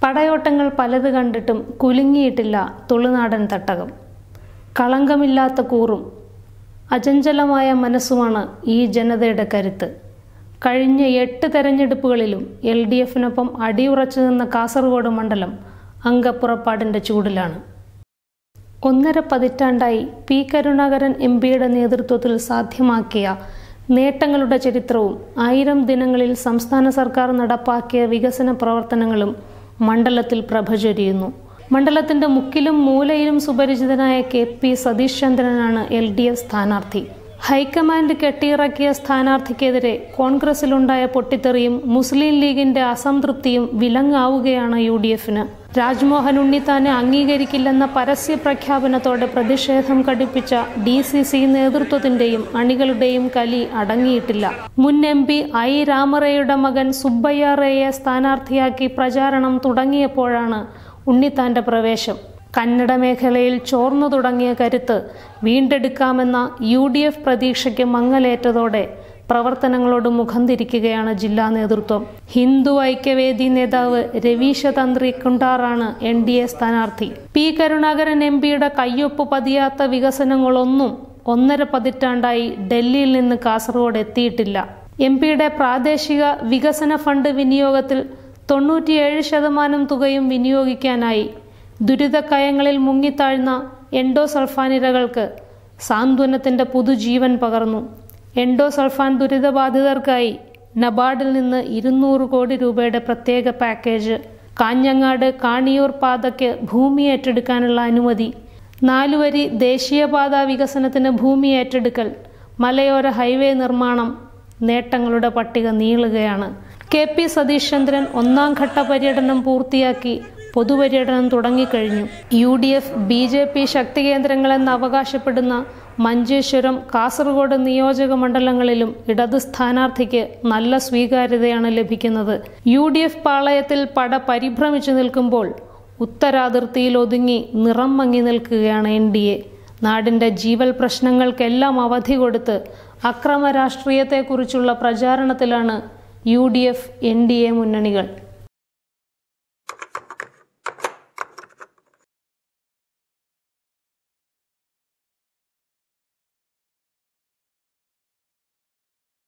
പടയോട്ടങ്ങൾ പലത് കണ്ടിട്ടും കുലുങ്ങിയിട്ടില്ല തുളുനാടൻ തട്ടകം. കളങ്കമില്ലാത്ത കൂറും അചഞ്ചലമായ മനസ്സുമാണ് ഈ ജനതയുടെ കരുത്ത്. കഴിഞ്ഞ 8 തെരഞ്ഞെടുപ്പുകളിലും LDFിനൊപ്പം അടിയുറച്ചു നിന്ന കാസർഗോഡ് മണ്ഡലം അംഗപ്പുറപ്പാടിൻ്റെ ചൂടിലാണ്. 1.5 പതിറ്റാണ്ടായി P. കരുണാകരൻ MPയുടെ നേതൃത്വത്തിൽ സാധ്യമാക്കിയ നേട്ടങ്ങളുടെ ചരിത്രവും 1000 ദിനങ്ങളിൽ സംസ്ഥാന സർക്കാർ നടപ്പാക്കിയ വികസന പ്രവർത്തനങ്ങളും മണ്ഡലത്തിൽ പ്രഭ ചൊരിയുന്നു. മണ്ഡലത്തിൻ്റെ മുക്കിലും മൂലയിലും സുപരിചിതനായ KP സതീഷ് ചന്ദ്രനാണ് LDF സ്ഥാനാർത്ഥി. ഹൈക്കമാൻഡ് കെട്ടിയിറക്കിയ സ്ഥാനാർത്ഥിക്കെതിരെ കോൺഗ്രസിലുണ്ടായ പൊട്ടിത്തെറിയും മുസ്ലിം ലീഗിന്റെ അസംതൃപ്തിയും വിലങ്ങാവുകയാണ് UDFന്. രാജ്മോഹൻ ഉണ്ണിത്താനെ അംഗീകരിക്കില്ലെന്ന പരസ്യ പ്രഖ്യാപനത്തോടെ പ്രതിഷേധം കടുപ്പിച്ച DCC നേതൃത്വത്തിന്റെയും അണികളുടെയും കലി അടങ്ങിയിട്ടില്ല. മുൻ MP I. രാമറയുടെ മകൻ സുബ്ബയ്യ റേയെ സ്ഥാനാർത്ഥിയാക്കി പ്രചാരണം തുടങ്ങിയപ്പോഴാണ് ഉണ്ണിത്താന്റെ പ്രവേശം. കന്നഡ മേഖലയിൽ ചോർന്നു തുടങ്ങിയ കരുത്ത് വീണ്ടെടുക്കാമെന്ന UDF പ്രതീക്ഷയ്ക്ക് മങ്ങലേറ്റതോടെ പ്രവർത്തനങ്ങളോട് മുഖം തിരിക്കുകയാണ് ജില്ലാ നേതൃത്വം. ഹിന്ദു ഐക്യവേദി നേതാവ് രവീശ തന്ത്രി കുണ്ടാറാണ് NDA സ്ഥാനാർത്ഥി. P. കരുണാകരൻ MPയുടെ കയ്യൊപ്പ് പതിയാത്ത വികസനങ്ങളൊന്നും 1.5 പതിറ്റാണ്ടായി ഡൽഹിയിൽ നിന്ന് കാസർഗോഡ് എത്തിയിട്ടില്ല. MPയുടെ പ്രാദേശിക വികസന ഫണ്ട് വിനിയോഗത്തിൽ 97% തുകയും വിനിയോഗിക്കാനായി. ദുരിതക്കയങ്ങളിൽ മുങ്ങിത്താഴ്ന്ന എൻഡോസൾഫാനിരകൾക്ക് സാന്ത്വനത്തിൻ്റെ പുതുജീവൻ പകർന്നു. എൻഡോസൾഫാൻ ദുരിതബാധിതർക്കായി നബാർഡിൽ നിന്ന് 200 കോടി രൂപയുടെ പ്രത്യേക പാക്കേജ്. കാഞ്ഞങ്ങാട് കാണിയൂർ പാതയ്ക്ക് ഭൂമി ഏറ്റെടുക്കാനുള്ള അനുമതി. 4 വരി ദേശീയപാത വികസനത്തിന് ഭൂമി ഏറ്റെടുക്കൽ. മലയോര ഹൈവേ നിർമ്മാണം. നേട്ടങ്ങളുടെ പട്ടിക നീളുകയാണ്. KP സതീഷ് ചന്ദ്രൻ 1ാം ഘട്ട പര്യടനം പൂർത്തിയാക്കി പൊതുപര്യടനം തുടങ്ങിക്കഴിഞ്ഞു. UDF BJP ശക്തി കേന്ദ്രങ്ങളെന്ന് അവകാശപ്പെടുന്ന മഞ്ചേശ്വരം, കാസർഗോഡ് നിയോജക മണ്ഡലങ്ങളിലും ഇടത് സ്ഥാനാർത്ഥിക്ക് നല്ല സ്വീകാര്യതയാണ് ലഭിക്കുന്നത്. UDF പാളയത്തിൽ പട പരിഭ്രമിച്ചു നിൽക്കുമ്പോൾ ഉത്തരാതിർത്തിയിൽ ഒതുങ്ങി നിറം മങ്ങി നിൽക്കുകയാണ് NDA. നാടിൻ്റെ ജീവൽ പ്രശ്നങ്ങൾക്കെല്ലാം അവധി കൊടുത്ത് അക്രമ രാഷ്ട്രീയത്തെക്കുറിച്ചുള്ള പ്രചാരണത്തിലാണ് UDF NDA മുന്നണികൾ.